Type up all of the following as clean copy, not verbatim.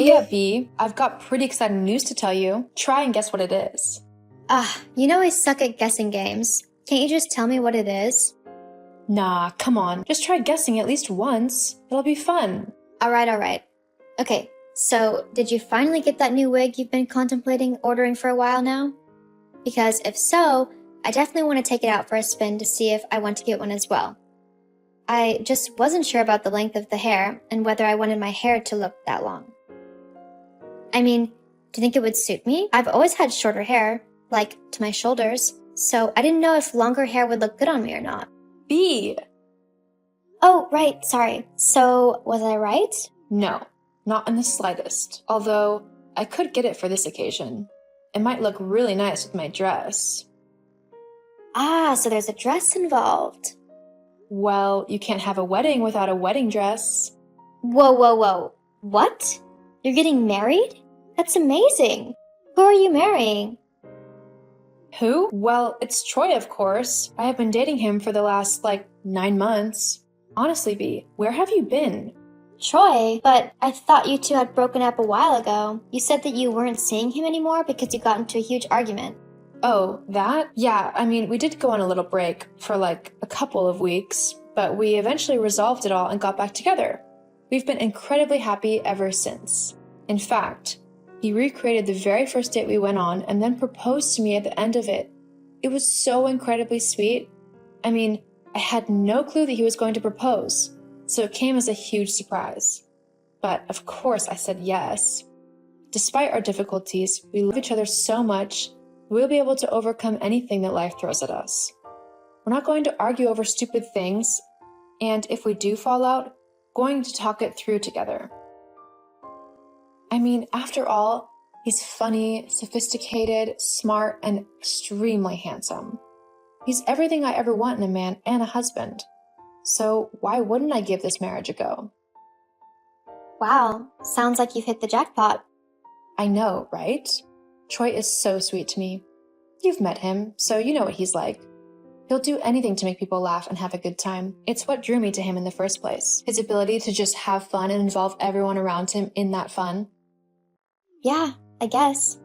Hey up, B. I've got pretty exciting news to tell you. Try and guess what it is. You know I suck at guessing games. Can't you just tell me what it is? Nah, come on. Just try guessing at least once. It'll be fun. Alright. Okay, so did you finally get that new wig you've been contemplating ordering for a while now? Because if so, I definitely want to take it out for a spin to see if I want to get one as well. I just wasn't sure about the length of the hair and whether I wanted my hair to look that long. I mean, do you think it would suit me? I've always had shorter hair, like to my shoulders, so I didn't know if longer hair would look good on me or not. B. Oh, right, sorry. So, was I right? No, not in the slightest. Although, I could get it for this occasion. It might look really nice with my dress. So there's a dress involved. Well, you can't have a wedding without a wedding dress. Whoa. What? You're getting married? That's amazing. Who are you marrying? Who? Well, it's Troy, of course. I have been dating him for the last, 9 months. Honestly, B, where have you been? Troy, but I thought you two had broken up a while ago. You said that you weren't seeing him anymore because you got into a huge argument. Oh, that? Yeah, I mean, we did go on a little break for a couple of weeks, but we eventually resolved it all and got back together. We've been incredibly happy ever since. In fact, he recreated the very first date we went on and then proposed to me at the end of it. It was so incredibly sweet. I mean, I had no clue that he was going to propose, so it came as a huge surprise. But of course I said yes. Despite our difficulties, we love each other so much, we'll be able to overcome anything that life throws at us. We're not going to argue over stupid things, and if we do fall out, going to talk it through together. I mean, after all, he's funny, sophisticated, smart, and extremely handsome. He's everything I ever want in a man and a husband. So why wouldn't I give this marriage a go? Wow, sounds like you've hit the jackpot. I know, right? Troy is so sweet to me. You've met him, so you know what he's like. He'll do anything to make people laugh and have a good time. It's what drew me to him in the first place. His ability to just have fun and involve everyone around him in that fun. Yeah, I guess.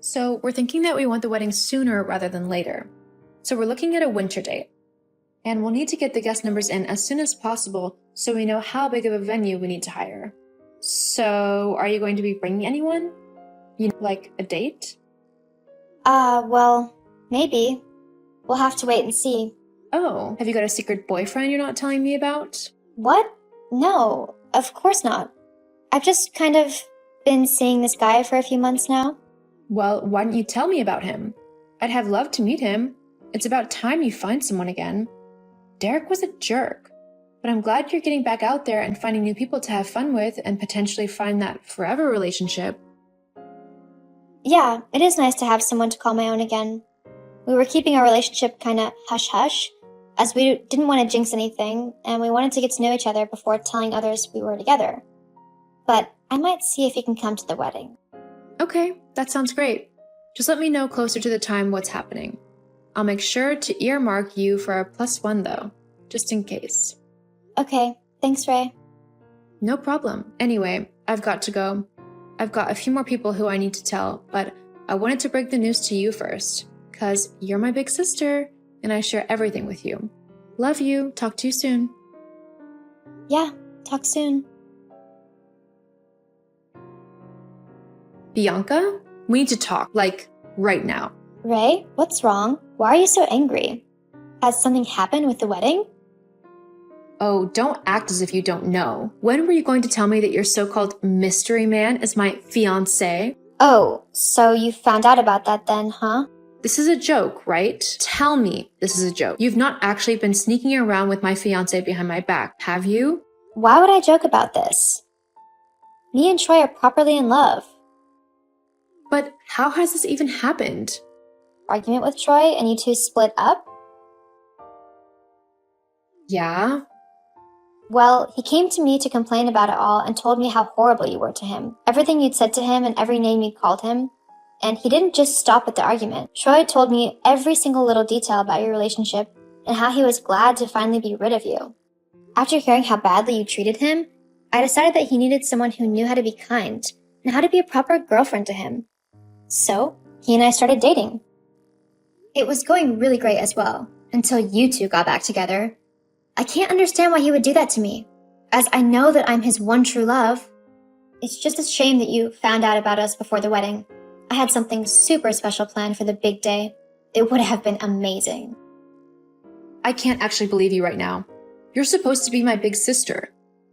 So we're thinking that we want the wedding sooner rather than later. So we're looking at a winter date. And we'll need to get the guest numbers in as soon as possible so we know how big of a venue we need to hire. So are you going to be bringing anyone? Like a date? Well, maybe. We'll have to wait and see. Oh, have you got a secret boyfriend you're not telling me about? What? No, of course not. I've just kind of been seeing this guy for a few months now. Well, why didn't you tell me about him? I'd have loved to meet him. It's about time you find someone again. Derek was a jerk, but I'm glad you're getting back out there and finding new people to have fun with and potentially find that forever relationship. Yeah, it is nice to have someone to call my own again. We were keeping our relationship kinda hush-hush, as we didn't want to jinx anything, and we wanted to get to know each other before telling others we were together. But I might see if he can come to the wedding. Okay, that sounds great. Just let me know closer to the time what's happening. I'll make sure to earmark you for a +1 though, just in case. Okay, thanks, Ray. No problem. Anyway, I've got to go. I've got a few more people who I need to tell, but I wanted to break the news to you first, because you're my big sister, and I share everything with you. Love you. Talk to you soon. Yeah, talk soon. Bianca, we need to talk, right now. Ray, what's wrong? Why are you so angry? Has something happened with the wedding? Oh, don't act as if you don't know. When were you going to tell me that your so-called mystery man is my fiancé? Oh, so you found out about that then, huh? This is a joke, right? Tell me this is a joke. You've not actually been sneaking around with my fiancé behind my back, have you? Why would I joke about this? Me and Troy are properly in love. But how has this even happened? Argument with Troy and you two split up? Yeah? Well, he came to me to complain about it all and told me how horrible you were to him. Everything you'd said to him and every name you'd called him. And he didn't just stop at the argument. Troy told me every single little detail about your relationship and how he was glad to finally be rid of you. After hearing how badly you treated him, I decided that he needed someone who knew how to be kind and how to be a proper girlfriend to him. So, he and I started dating. It was going really great as well, until you two got back together. I can't understand why he would do that to me, as I know that I'm his one true love. It's just a shame that you found out about us before the wedding. I had something super special planned for the big day. It would have been amazing. I can't actually believe you right now. You're supposed to be my big sister.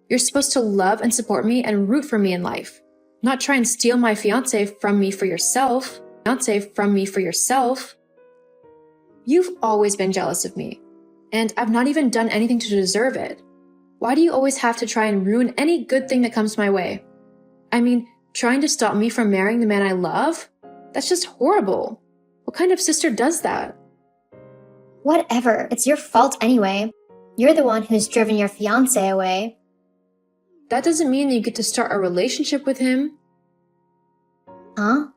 You're supposed to love and support me and root for me in life, not try and steal my fiancé from me for yourself. You've always been jealous of me, and I've not even done anything to deserve it. Why do you always have to try and ruin any good thing that comes my way? I mean, trying to stop me from marrying the man I love? That's just horrible. What kind of sister does that? Whatever, it's your fault anyway. You're the one who's driven your fiancé away. That doesn't mean you get to start a relationship with him. Huh?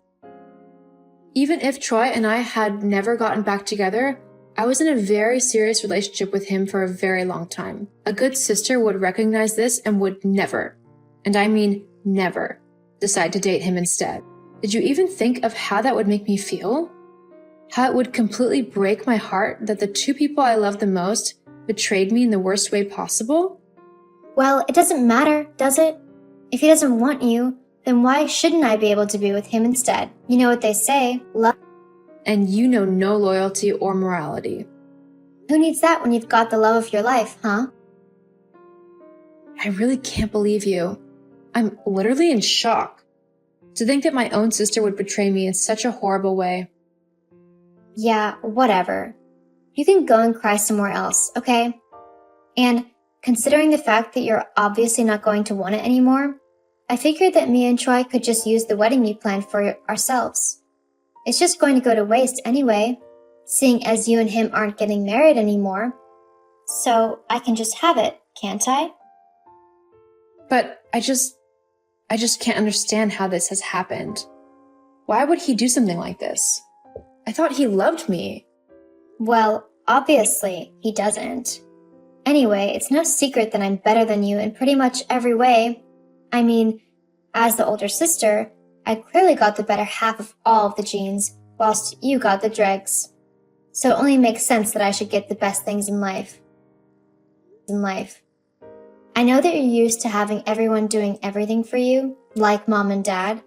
Even if Troy and I had never gotten back together, I was in a very serious relationship with him for a very long time. A good sister would recognize this and would never, and I mean never, decide to date him instead. Did you even think of how that would make me feel? How it would completely break my heart that the two people I love the most betrayed me in the worst way possible? Well, it doesn't matter, does it? If he doesn't want you, then why shouldn't I be able to be with him instead? You know what they say, love. And you know no loyalty or morality. Who needs that when you've got the love of your life, huh? I really can't believe you. I'm literally in shock. To think that my own sister would betray me in such a horrible way. Yeah, whatever. You can go and cry somewhere else, okay? And considering the fact that you're obviously not going to want it anymore, I figured that me and Troy could just use the wedding we planned for ourselves. It's just going to go to waste anyway, seeing as you and him aren't getting married anymore. So I can just have it, can't I? But I just can't understand how this has happened. Why would he do something like this? I thought he loved me. Well, obviously, he doesn't. Anyway, it's no secret that I'm better than you in pretty much every way. I mean, as the older sister, I clearly got the better half of all of the genes, whilst you got the dregs. So it only makes sense that I should get the best things in life. I know that you're used to having everyone doing everything for you, like mom and dad,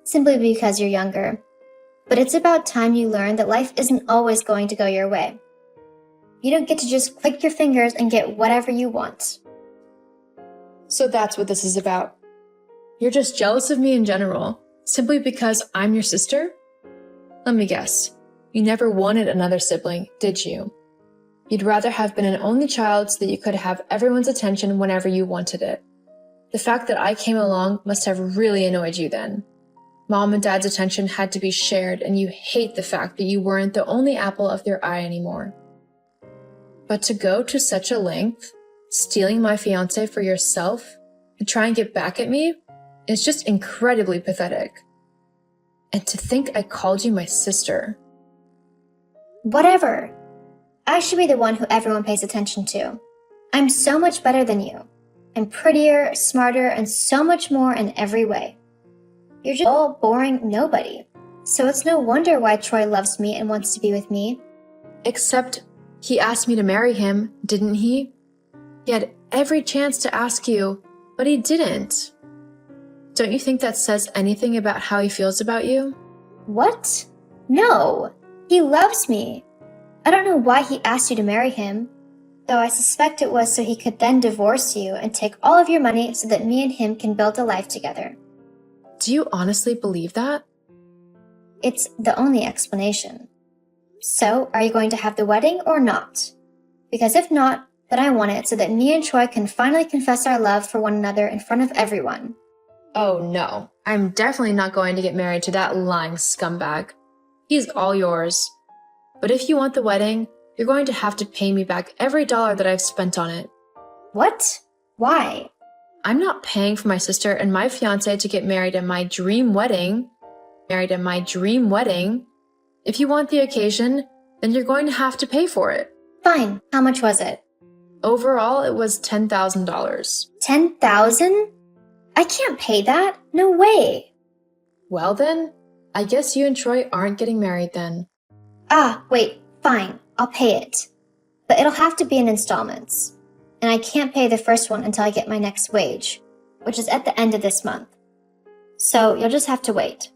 simply because you're younger. But it's about time you learn that life isn't always going to go your way. You don't get to just click your fingers and get whatever you want. So that's what this is about. You're just jealous of me in general, simply because I'm your sister? Let me guess. You never wanted another sibling, did you? You'd rather have been an only child so that you could have everyone's attention whenever you wanted it. The fact that I came along must have really annoyed you then. Mom and Dad's attention had to be shared, and you hate the fact that you weren't the only apple of their eye anymore. But to go to such a length, stealing my fiancé for yourself, and try and get back at me, is just incredibly pathetic. And to think I called you my sister. Whatever. I should be the one who everyone pays attention to. I'm so much better than you. I'm prettier, smarter, and so much more in every way. You're just all boring nobody. So it's no wonder why Troy loves me and wants to be with me. Except he asked me to marry him, didn't he? He had every chance to ask you, but he didn't. Don't you think that says anything about how he feels about you? What? No. He loves me. I don't know why he asked you to marry him, though I suspect it was so he could then divorce you and take all of your money so that me and him can build a life together. Do you honestly believe that? It's the only explanation. So, are you going to have the wedding or not? Because if not, then I want it so that me and Troy can finally confess our love for one another in front of everyone. Oh no, I'm definitely not going to get married to that lying scumbag. He's all yours. But if you want the wedding, you're going to have to pay me back every dollar that I've spent on it. What? Why? I'm not paying for my sister and my fiancé to get married at my dream wedding. If you want the occasion, then you're going to have to pay for it. Fine. How much was it? Overall, it was $10,000. 10,000? I can't pay that. No way. Well then, I guess you and Troy aren't getting married then. Wait, fine. I'll pay it. But it'll have to be in installments. And I can't pay the first one until I get my next wage, which is at the end of this month. So you'll just have to wait.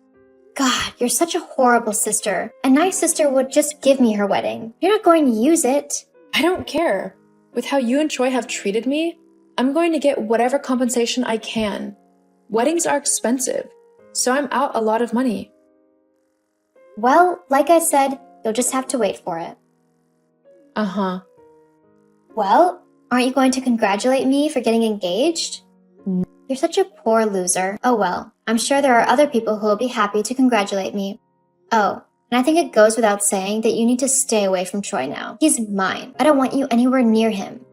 God, you're such a horrible sister. A nice sister would just give me her wedding. You're not going to use it. I don't care. With how you and Troy have treated me, I'm going to get whatever compensation I can. Weddings are expensive, so I'm out a lot of money. Well, like I said, you'll just have to wait for it. Uh-huh. Well, aren't you going to congratulate me for getting engaged? You're such a poor loser. Oh well, I'm sure there are other people who will be happy to congratulate me. Oh, and I think it goes without saying that you need to stay away from Troy now. He's mine. I don't want you anywhere near him.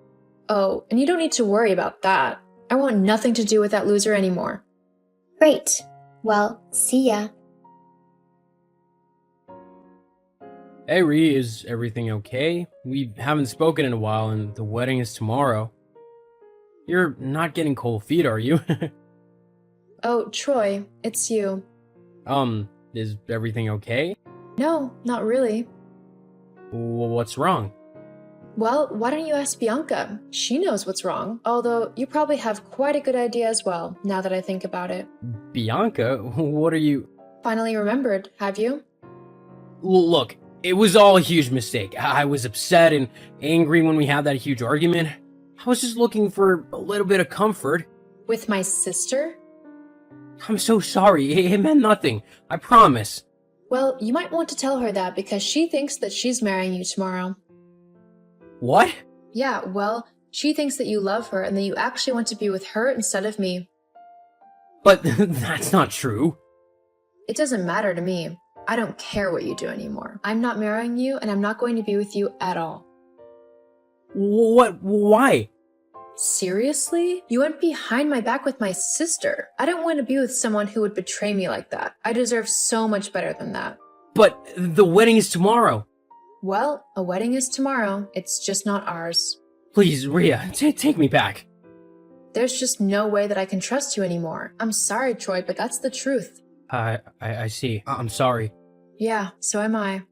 Oh, and you don't need to worry about that. I want nothing to do with that loser anymore. Great. Well, see ya. Hey Ree, is everything okay? We haven't spoken in a while and the wedding is tomorrow. You're not getting cold feet, are you? Oh, Troy, it's you. Is everything okay? No, not really. What's wrong? Well, why don't you ask Bianca? She knows what's wrong. Although, you probably have quite a good idea as well, now that I think about it. Bianca? What are you... Finally remembered, have you? Look, it was all a huge mistake. I was upset and angry when we had that huge argument. I was just looking for a little bit of comfort. With my sister? I'm so sorry. It meant nothing. I promise. Well, you might want to tell her that because she thinks that she's marrying you tomorrow. What? Yeah, well, she thinks that you love her and that you actually want to be with her instead of me. But that's not true. It doesn't matter to me. I don't care what you do anymore. I'm not marrying you and I'm not going to be with you at all. What? Why? Seriously? You went behind my back with my sister. I don't want to be with someone who would betray me like that. I deserve so much better than that. But the wedding is tomorrow. Well, a wedding is tomorrow. It's just not ours. Please, Rhea, take me back. There's just no way that I can trust you anymore. I'm sorry, Troy, but that's the truth. I see. I'm sorry. Yeah, so am I.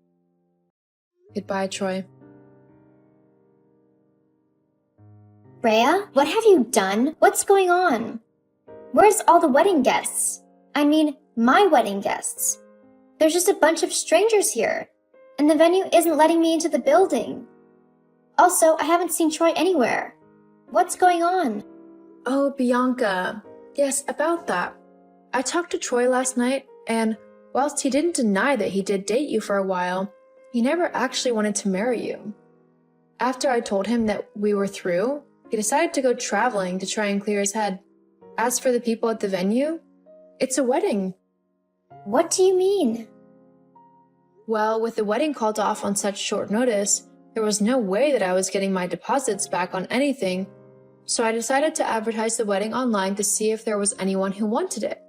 Goodbye, Troy. Rhea, what have you done? What's going on? Where's all the wedding guests? I mean, my wedding guests. There's just a bunch of strangers here, and the venue isn't letting me into the building. Also, I haven't seen Troy anywhere. What's going on? Oh, Bianca. Yes, about that. I talked to Troy last night, and whilst he didn't deny that he did date you for a while, he never actually wanted to marry you. After I told him that we were through, he decided to go traveling to try and clear his head. As for the people at the venue, it's a wedding. What do you mean? Well, with the wedding called off on such short notice, there was no way that I was getting my deposits back on anything, so I decided to advertise the wedding online to see if there was anyone who wanted it.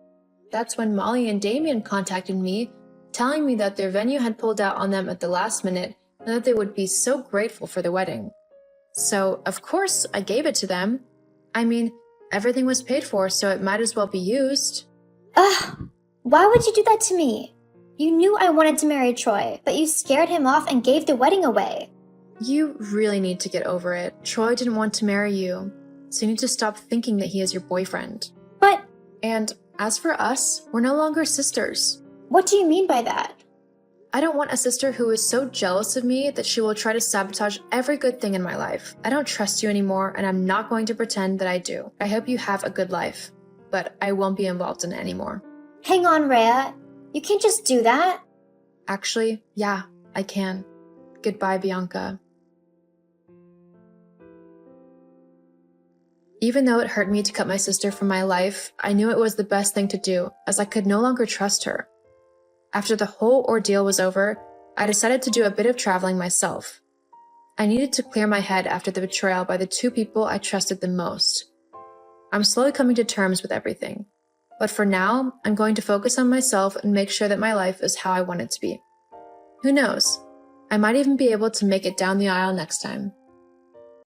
That's when Molly and Damien contacted me, telling me that their venue had pulled out on them at the last minute and that they would be so grateful for the wedding. So, of course, I gave it to them. I mean, everything was paid for, so it might as well be used. Ugh, why would you do that to me? You knew I wanted to marry Troy, but you scared him off and gave the wedding away. You really need to get over it. Troy didn't want to marry you, so you need to stop thinking that he is your boyfriend. But... And as for us, we're no longer sisters. What do you mean by that? I don't want a sister who is so jealous of me that she will try to sabotage every good thing in my life. I don't trust you anymore, and I'm not going to pretend that I do. I hope you have a good life, but I won't be involved in it anymore. Hang on, Rhea. You can't just do that. Actually, yeah, I can. Goodbye, Bianca. Even though it hurt me to cut my sister from my life, I knew it was the best thing to do, as I could no longer trust her. After the whole ordeal was over, I decided to do a bit of traveling myself. I needed to clear my head after the betrayal by the two people I trusted the most. I'm slowly coming to terms with everything, but for now, I'm going to focus on myself and make sure that my life is how I want it to be. Who knows? I might even be able to make it down the aisle next time.